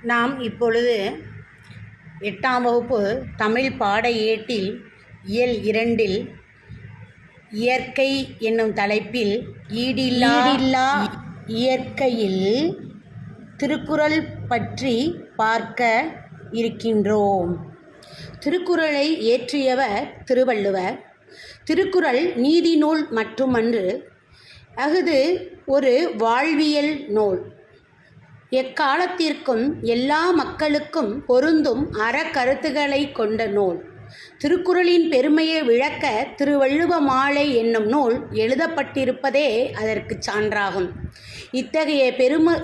நாம் இப்பொழுது 8ஆம் வகுப்பு தமிழ் பாட ஏட்டில் இயல் 2இல் இயற்கை என்னும் தலைப்பில் ஈடில்லா இயற்கையில் திருக்குறள் பற்றி பார்க்க இருக்கின்றோம். திருக்குறளை இயற்றியவர் திருவள்ளுவர். திருக்குறள் நீதி நூல் மட்டுமன்று, அஃது ஒரு வாழ்வியல் நூல். எக்காலத்திற்கும் எல்லா மக்களுக்கும் பொருந்தும் அறக்கருத்துக்களை கொண்ட நூல். திருக்குறளின் பெருமையை விளக்க திருவள்ளுவ மாலை என்னும் நூல் எழுதப்பட்டிருப்பதே அதற்கு சான்றாகும். இத்தகைய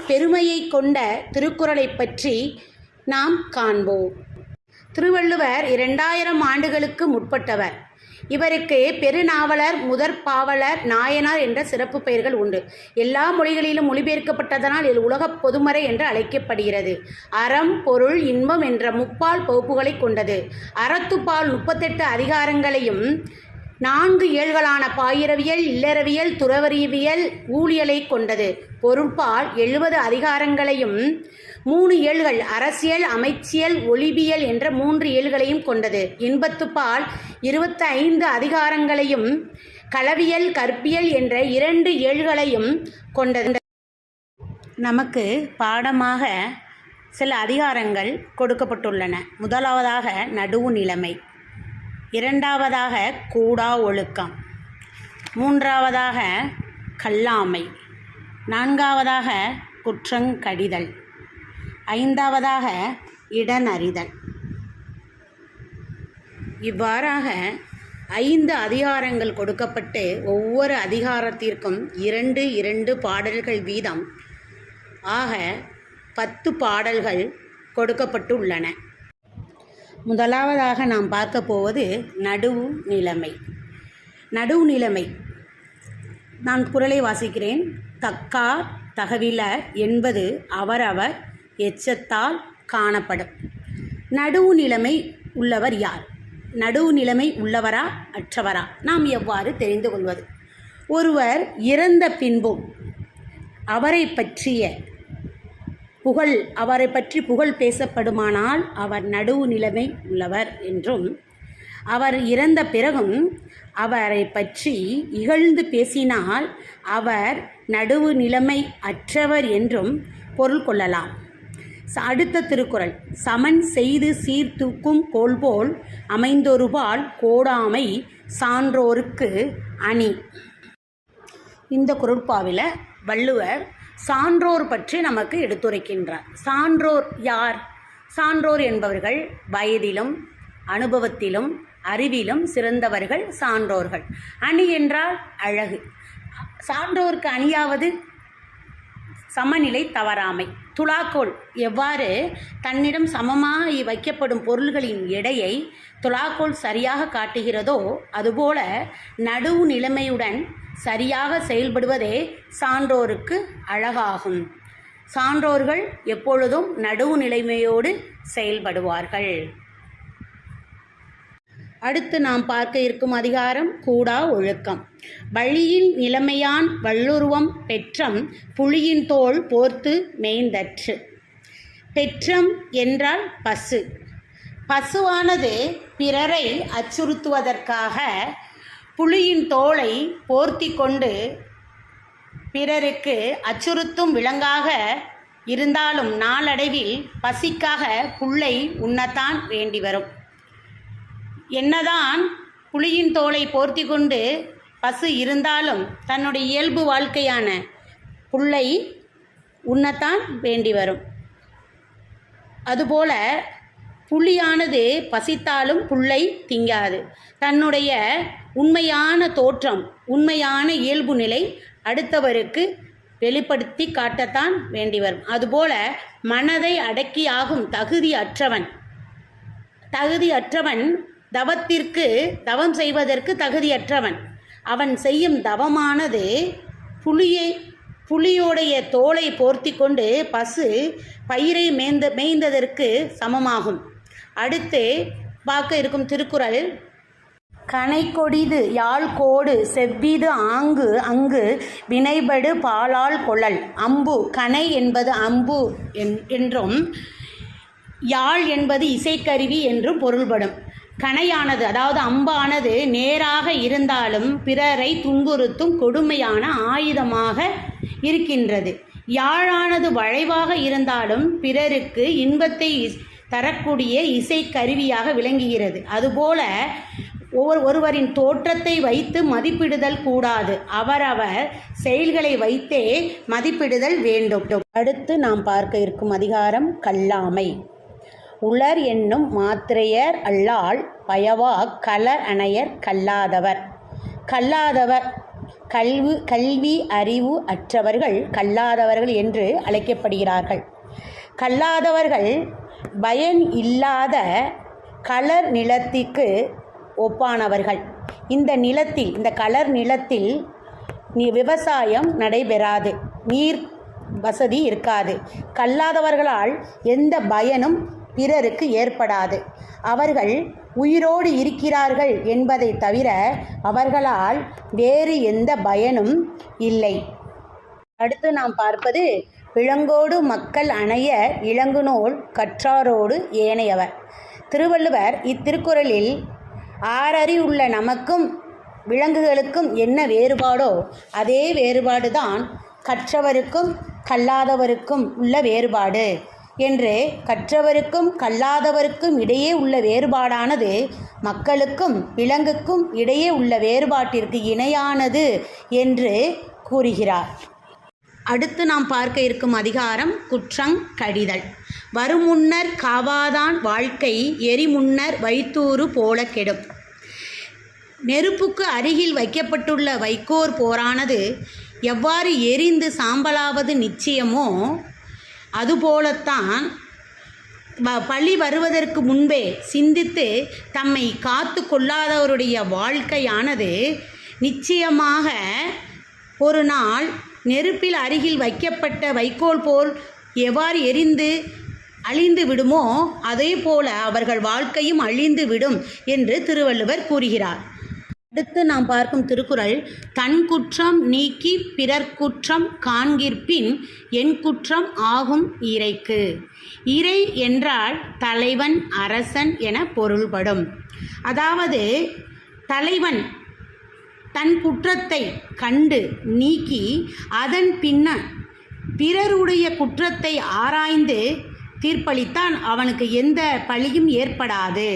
பெருமையை கொண்ட திருக்குறளை பற்றி நாம் காண்போம். திருவள்ளுவர் 2000 ஆண்டுகளுக்கு முற்பட்டவர். இவருக்கு பெருநாவலர், முதற்பாவலர், நாயனார் என்ற சிறப்பு பெயர்கள் உண்டு. எல்லா மொழிகளிலும் மொழிபெயர்க்கப்பட்டதனால் இது உலகப் பொதுமறை என்று அழைக்கப்படுகிறது. அறம், பொருள், இன்பம் என்ற முப்பால் பகுப்புகளை கொண்டது. அறத்துப்பால் 38 அதிகாரங்களையும் 4 இயல்களான பாயிரவியல், இல்லறவியல், துறவறிவியல், ஊழியலை கொண்டது. பொருட்பால் 70 அதிகாரங்களையும் 3 இயல்கள் அரசியல், அமைச்சியல், ஒளிபியல் என்ற 3 இயல்களையும் கொண்டது. இன்பத்துப்பால் 25 அதிகாரங்களையும் களவியல், கற்பியல் என்ற 2 இயல்களையும் கொண்டது. நமக்கு பாடமாக சில அதிகாரங்கள் கொடுக்கப்பட்டுள்ளன. முதலாவதாக நடுவு நிலைமை, 2ஆவதாக கூடா ஒழுக்கம், 3ஆவதாக கல்லாமை, 4ஆவதாக குற்றங்கடிதல், 5ஆவதாக இடனறிதல். இவ்வாறாக 5 அதிகாரங்கள் கொடுக்கப்பட்டு ஒவ்வொரு அதிகாரத்திற்கும் 2 பாடல்கள் வீதம் ஆக 10 பாடல்கள் கொடுக்கப்பட்டுள்ளன. முதலாவதாக நாம் பார்க்க போவது நடுவு நிலைமை. நடுவு நிலைமை, நான் குறளை வாசிக்கிறேன். தக்கார் தகவிலர் என்பது அவரவர் எச்சத்தால் காணப்படும். நடுவு நிலைமை உள்ளவர் யார்? நடுவு நிலைமை உள்ளவரா அற்றவரா நாம் எவ்வாறு தெரிந்து கொள்வது? ஒருவர் இறந்த பின்பும் அவரை பற்றி புகழ் பேசப்படுமானால் அவர் நடுவு நிலைமை உள்ளவர் என்றும், அவர் இறந்த பிறகும் அவரை பற்றி இகழ்ந்து பேசினால் அவர் நடுவு நிலைமை அற்றவர் என்றும் பொருள் கொள்ளலாம். அடுத்த திருக்குறள், சமன் செய்து சீர்தூக்கும் கோல்போல் அமைந்தொருபால் கோடாமை சான்றோருக்கு அணி. இந்த குறட்பாவில் வள்ளுவர் சான்றோர் பற்றி நமக்கு எடுத்துரைக்கின்றார். சான்றோர் யார்? சான்றோர் என்பவர்கள் வயதிலும் அனுபவத்திலும் அறிவிலும் சிறந்தவர்கள் சான்றோர்கள். அணி என்றால் அழகு. சான்றோருக்கு அணியாவது சமநிலை தவறாமை. துலாக்கோல் எவ்வாறு தன்னிடம் சமமாக வைக்கப்படும் பொருள்களின் எடையை துலாக்கோல் சரியாக காட்டுகிறதோ அதுபோல நடுவு நிலைமையுடன் சரியாக செயல்படுவதே சான்றோருக்கு அழகாகும். சான்றோர்கள் எப்பொழுதும் நடுவு நிலைமையோடு செயல்படுவார்கள். அடுத்து நாம் பார்க்க இருக்கும் அதிகாரம் கூடா ஒழுக்கம். வழியில் நிலைமையான் வள்ளுருவம் பெற்றம் புலியின் தோள் போர்த்து மேய்ந்தற்று. பெற்றம் என்றால் பசு. பசுவானது பிறரை அச்சுறுத்துவதற்காக புலியின் தோளை போர்த்தி கொண்டு பிறருக்கு அச்சுறுத்தும் விலங்காக இருந்தாலும் நாளடைவில் பசிக்காக புல்லை உண்ணத்தான் வேண்டி வரும். என்னதான் புலியின் தோலை போர்த்தி கொண்டு பசு இருந்தாலும் தன்னுடைய இயல்பு வாழ்க்கையான புல்லை உண்ணத்தான் வேண்டி வரும். அதுபோல புலியானது பசித்தாலும் புல்லை திங்காது. தன்னுடைய உண்மையான தோற்றம், உண்மையான இயல்பு நிலை அடுத்தவருக்கு வெளிப்படுத்தி காட்டத்தான் வேண்டி வரும். அதுபோல மனதை அடக்கியாகும் தகுதியற்றவன் தவம் செய்வதற்கு தகுதியற்றவன். அவன் செய்யும் தவமானது புலியோடைய தோலை போர்த்தி கொண்டு பசு பயிரை மேய்ந்ததற்கு சமமாகும். அடுத்து பார்க்க இருக்கும் திருக்குறள், கனைக்கொடிது யாழ்கோடு செவ்விது அங்கு வினைபடு பாலால் கொள்ளல். அம்பு, கனை என்பது அம்பு என்றும் யாழ் என்பது இசைக்கருவி என்றும் பொருள்படும். கணையானது அதாவது அம்பானது நேராக இருந்தாலும் பிறரை துன்புறுத்தும் கொடுமையான ஆயுதமாக இருக்கின்றது. யாழானது வளைவாக இருந்தாலும் பிறருக்கு இன்பத்தை தரக்கூடிய இசைக்கருவியாக விளங்குகிறது. அதுபோல ஒருவரின் தோற்றத்தை வைத்து மதிப்பிடுதல் கூடாது, அவரவர் செயல்களை வைத்தே மதிப்பிடுதல் வேண்டும். அடுத்து நாம் பார்க்க இருக்கும் அதிகாரம் கல்லாமை. உலர் என்னும் மாத்திரையர் அல்லால் பயவா கலர் அணையர் கல்லாதவர். கல்லாதவர் கல்வி அறிவு அற்றவர்கள் கல்லாதவர்கள் என்று அழைக்கப்படுகிறார்கள். கல்லாதவர்கள் பயன் இல்லாத கலர் நிலத்திற்கு ஒப்பானவர்கள். இந்த கலர் நிலத்தில் விவசாயம் நடைபெறாது, நீர் வசதி இருக்காது. கல்லாதவர்களால் எந்த பயனும் பிறருக்கு ஏற்படாது. அவர்கள் உயிரோடு இருக்கிறார்கள் என்பதை தவிர அவர்களால் வேறு எந்த பயனும் இல்லை. அடுத்து நாம் பார்ப்பது விலங்கோடு மக்கள் அணைய இளங்குநூல் கற்றாரோடு ஏனையவர். திருவள்ளுவர் இத்திருக்குறளில் ஆறறிவுள்ள நமக்கும் விலங்குகளுக்கும் என்ன வேறுபாடோ அதே வேறுபாடுதான் கற்றவருக்கும் கல்லாதவருக்கும் உள்ள வேறுபாடு என்று, கற்றவருக்கும் கல்லாதவருக்கும் இடையே உள்ள வேறுபாடானது மக்களுக்கும் விலங்குக்கும் இடையே உள்ள வேறுபாட்டிற்கு இணையானது என்று கூறுகிறார். அடுத்து நாம் பார்க்க இருக்கும் அதிகாரம் குற்றங் கடிதல். வருமுன்னர் காவாதான் வாழ்க்கை எரிமுன்னர் வைத்தூறு போல கெடும். நெருப்புக்கு அருகில் வைக்கப்பட்டுள்ள வைக்கோற் போரானது எவ்வாறு எரிந்து சாம்பலாவது நிச்சயமோ அதுபோலத்தான் பழி வருவதற்கு முன்பே சிந்தித்து தம்மை காத்து கொள்ளாதவருடைய வாழ்க்கையானது நிச்சயமாக ஒரு நாள் நெருப்பில் அருகில் வைக்கப்பட்ட வைக்கோல் போல் எவ்வாறு எரிந்து அழிந்து விடுமோ அதே போல அவர்கள் வாழ்க்கையும் அழிந்து விடும் என்று திருவள்ளுவர் கூறுகிறார். அடுத்து நாம் பார்க்கும் திருக்குறள் தன் குற்றம் நீக்கி பிறர் குற்றம் காண்கிற்பின் என் குற்றம் ஆகும் இறைக்கு. இறை என்றால் தலைவன் அரசன் என பொருள்படும். அதாவது தலைவன் தன் குற்றத்தை கண்டு நீக்கி அதன் பின்ன பிறருடைய குற்றத்தை ஆராய்ந்து தீர்ப்பளித்தான் அவனுக்கு எந்த பழியும் ஏற்படாது.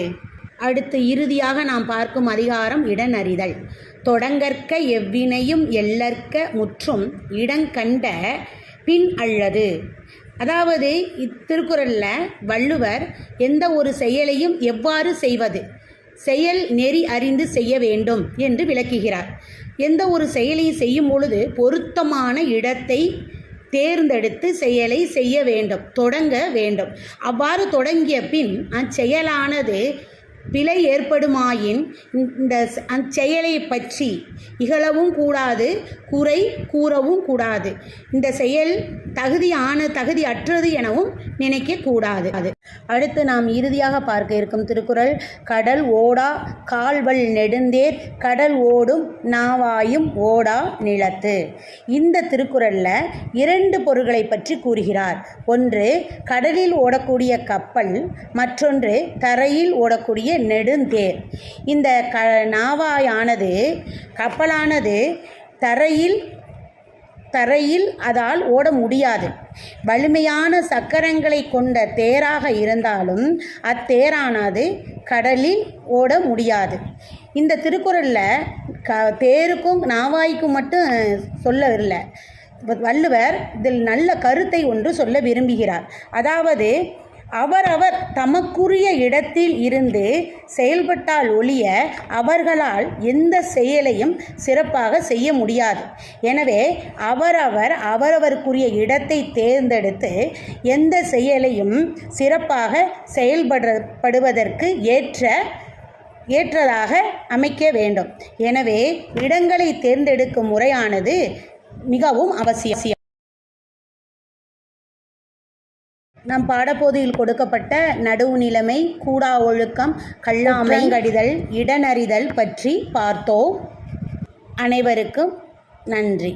அடுத்து இறுதியாக நாம் பார்க்கும் அதிகாரம் இடனறிதல். தொடங்கற்க எவ்வினையும் எல்லற்க முற்றும் இடங்கண்ட பின் அல்லது. அதாவது இத்திருக்குறளில் வள்ளுவர் எந்த ஒரு செயலையும் எவ்வாறு செய்வது, செயல் நெறி அறிந்து செய்ய வேண்டும் என்று விளக்குகிறார். எந்த ஒரு செயலையும் செய்யும் பொழுது பொருத்தமான இடத்தை தேர்ந்தெடுத்து செயலை செய்ய வேண்டும், தொடங்க வேண்டும். அவ்வாறு தொடங்கிய பின் அச்செயலானது பிழை ஏற்படுமாயின் இந்த அச்செயலை பற்றி இகழவும் கூடாது, குறை கூறவும் கூடாது. இந்த செயல் தகுதி அற்றது எனவும் நினைக்கக்கூடாது. அடுத்து நாம் இறுதியாக பார்க்க இருக்கும் திருக்குறள் கடல் ஓடா கால்வல் நெடுந்தேர் கடல் ஓடும் நாவாயும் ஓடா நிலத்து. இந்த திருக்குறளில் 2 பொருள்களை பற்றி கூறுகிறார். ஒன்று கடலில் ஓடக்கூடிய கப்பல், மற்றொன்று தரையில் ஓடக்கூடிய நெடுந்தேர். இந்த நாவாயானது கப்பலானது தரையில் அதால் ஓட முடியாது. வலிமையான சக்கரங்களை கொண்ட தேராக இருந்தாலும் அத்தேரானது கடலில் ஓட முடியாது. இந்த திருக்குறளில் தேருக்கும் நாவாய்க்கும் மட்டும் சொல்லவில்லை, வள்ளுவர் இதில் நல்ல கருத்தை ஒன்று சொல்ல விரும்புகிறார். அதாவது அவரவர் தமக்குரிய இடத்தில் இருந்து செயல்பட்டால் ஒழிய அவர்களால் எந்த செயலையும் சிறப்பாக செய்ய முடியாது. எனவே அவரவருக்குரிய இடத்தை தேர்ந்தெடுத்து எந்த செயலையும் சிறப்பாக செயல்படுவதற்கு ஏற்றதாக அமைக்க வேண்டும். எனவே இடங்களை தேர்ந்தெடுக்கும் முறையானது மிகவும் அவசியம். நம் பாடப்போதியில் கொடுக்கப்பட்ட நடுவு நிலைமை, கூடா ஒழுக்கம், கல்லாமை, கடிதல், இடனறிதல் பற்றி பார்த்தோம். அனைவருக்கும் நன்றி.